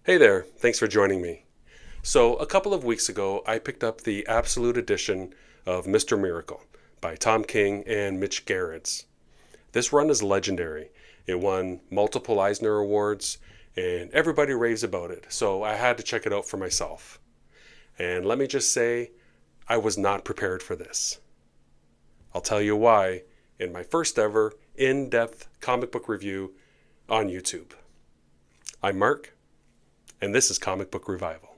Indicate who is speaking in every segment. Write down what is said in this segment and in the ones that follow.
Speaker 1: Hey there, thanks for joining me. So, a couple of weeks ago, I picked up the Absolute Edition of Mr. Miracle by Tom King and Mitch Gerads. This run is legendary. It won multiple Eisner Awards, and everybody raves about it, so I had to check it out for myself. And let me just say, I was not prepared for this. I'll tell you why in my first ever in-depth comic book review on YouTube. I'm Mark, and this is Comic Book Revival.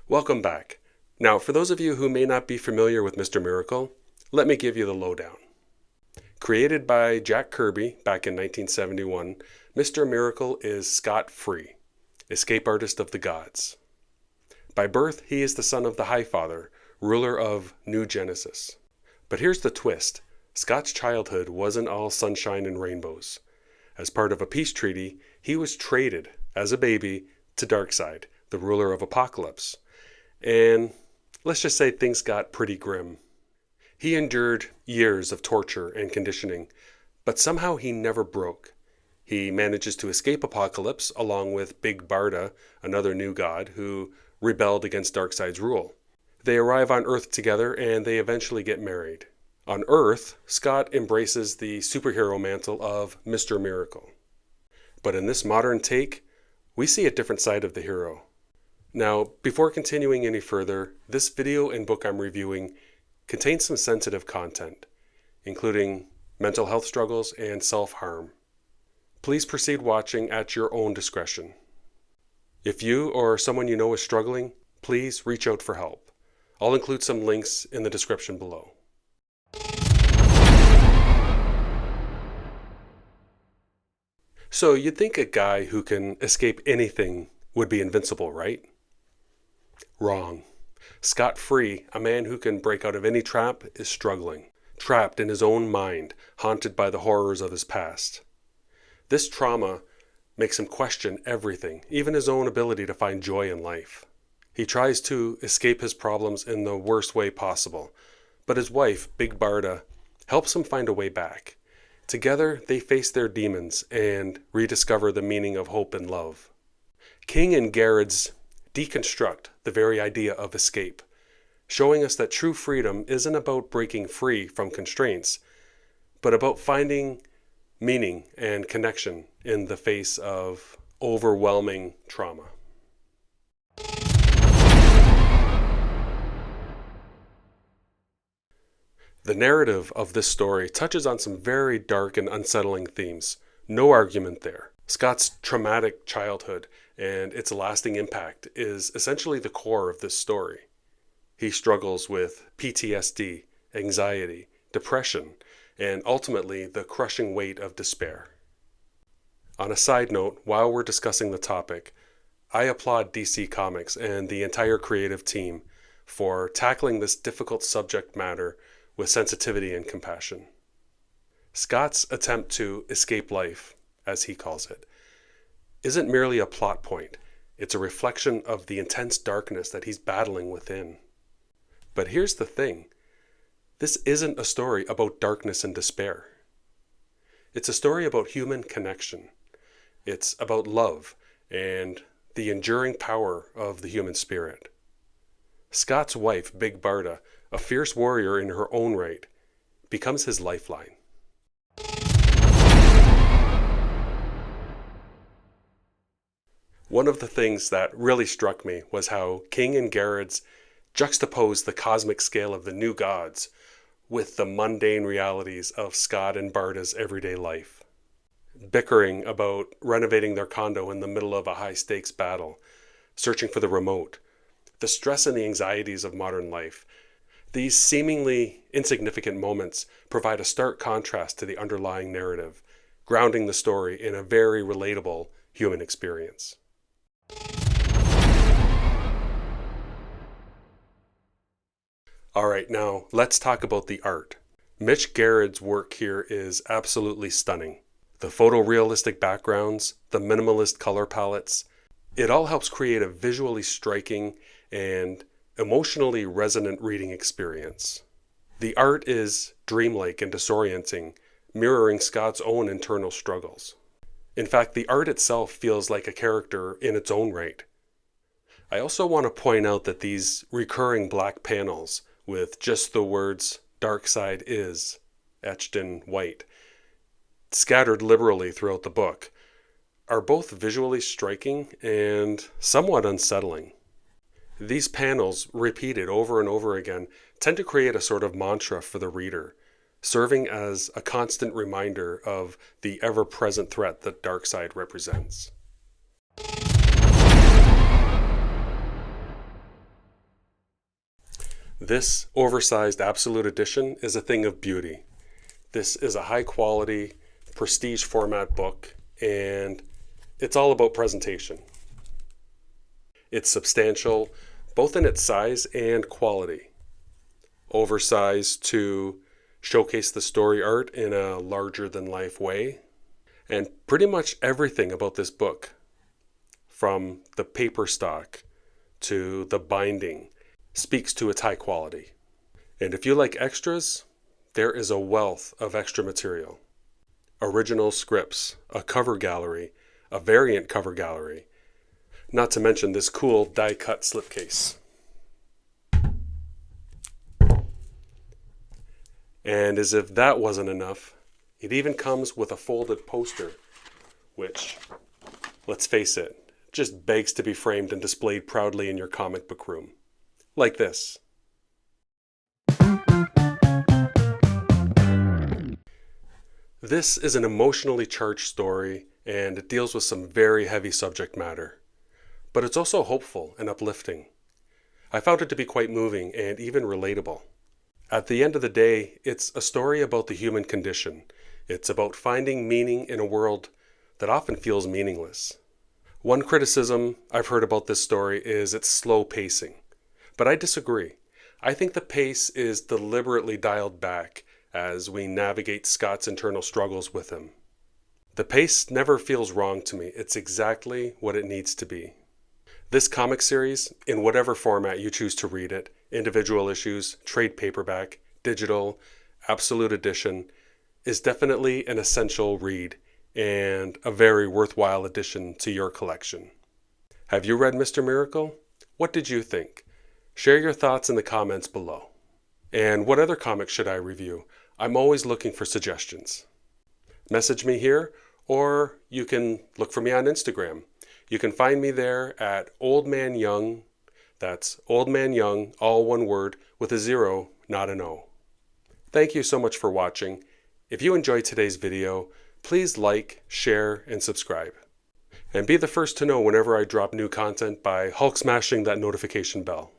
Speaker 1: Welcome back. Now, for those of you who may not be familiar with Mr. Miracle, let me give you the lowdown. Created by Jack Kirby back in 1971, Mr. Miracle is scot-free, escape artist of the gods. By birth, he is the son of the High Father, ruler of New Genesis. But here's the twist. Scott's childhood wasn't all sunshine and rainbows. As part of a peace treaty, he was traded, as a baby, to Darkseid, the ruler of Apocalypse. And let's just say things got pretty grim. He endured years of torture and conditioning, but somehow he never broke. He manages to escape Apocalypse along with Big Barda, another new god, who rebelled against Darkseid's rule. They arrive on Earth together and they eventually get married. On Earth, Scott embraces the superhero mantle of Mr. Miracle. But in this modern take, we see a different side of the hero. Now, before continuing any further, this video and book I'm reviewing contains some sensitive content, including mental health struggles and self-harm. Please proceed watching at your own discretion. If you or someone you know is struggling, please reach out for help. I'll include some links in the description below. So you'd think a guy who can escape anything would be invincible, right? Wrong. Scot-free, a man who can break out of any trap is struggling, trapped in his own mind, haunted by the horrors of his past. This trauma makes him question everything, even his own ability to find joy in life. He tries to escape his problems in the worst way possible, but his wife, Big Barda, helps him find a way back. Together, they face their demons and rediscover the meaning of hope and love. King and Gerads deconstruct the very idea of escape, showing us that true freedom isn't about breaking free from constraints, but about finding meaning and connection in the face of overwhelming trauma. The narrative of this story touches on some very dark and unsettling themes. No argument there. Scott's traumatic childhood and its lasting impact is essentially the core of this story. He struggles with PTSD, anxiety, depression, and ultimately the crushing weight of despair. On a side note, while we're discussing the topic, I applaud DC Comics and the entire creative team for tackling this difficult subject matter with sensitivity and compassion. Scott's attempt to escape life, as he calls it, isn't merely a plot point. It's a reflection of the intense darkness that he's battling within. But here's the thing. This isn't a story about darkness and despair. It's a story about human connection. It's about love and the enduring power of the human spirit. Scott's wife, Big Barda, a fierce warrior in her own right, becomes his lifeline. One of the things that really struck me was how King and Gerads juxtaposed the cosmic scale of the new gods with the mundane realities of Scott and Barda's everyday life. Bickering about renovating their condo in the middle of a high-stakes battle, searching for the remote, the stress and the anxieties of modern life. These seemingly insignificant moments provide a stark contrast to the underlying narrative, grounding the story in a very relatable human experience. Alright, now let's talk about the art. Mitch Gerads' work here is absolutely stunning. The photorealistic backgrounds, the minimalist color palettes, it all helps create a visually striking and emotionally resonant reading experience. The art is dreamlike and disorienting, mirroring Scott's own internal struggles. In fact, the art itself feels like a character in its own right. I also want to point out that these recurring black panels with just the words "Dark Side is" etched in white, scattered liberally throughout the book, are both visually striking and somewhat unsettling. These panels, repeated over and over again, tend to create a sort of mantra for the reader, serving as a constant reminder of the ever-present threat that Darkseid represents. This oversized Absolute Edition is a thing of beauty. This is a high-quality, prestige format book, and it's all about presentation. It's substantial, both in its size and quality. Oversized to showcase the story art in a larger-than-life way. And pretty much everything about this book, from the paper stock to the binding, speaks to its high quality. And if you like extras, there is a wealth of extra material. Original scripts, a cover gallery, a variant cover gallery, not to mention this cool die-cut slipcase. And as if that wasn't enough, it even comes with a folded poster, which, let's face it, just begs to be framed and displayed proudly in your comic book room. Like this. This is an emotionally charged story, and it deals with some very heavy subject matter. But it's also hopeful and uplifting. I found it to be quite moving and even relatable. At the end of the day, it's a story about the human condition. It's about finding meaning in a world that often feels meaningless. One criticism I've heard about this story is its slow pacing. But I disagree. I think the pace is deliberately dialed back as we navigate Scott's internal struggles with him. The pace never feels wrong to me. It's exactly what it needs to be. This comic series, in whatever format you choose to read it, individual issues, trade paperback, digital, Absolute Edition, is definitely an essential read and a very worthwhile addition to your collection. Have you read Mr. Miracle? What did you think? Share your thoughts in the comments below. And what other comics should I review? I'm always looking for suggestions. Message me here, or you can look for me on Instagram. You can find me there at Old Man Young. That's Old Man Young, all one word, with a 0, not an O. Thank you so much for watching. If you enjoyed today's video, please like, share, and subscribe. And be the first to know whenever I drop new content by Hulk smashing that notification bell.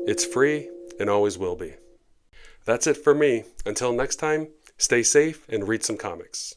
Speaker 1: It's free and always will be. That's it for me. Until next time, stay safe and read some comics.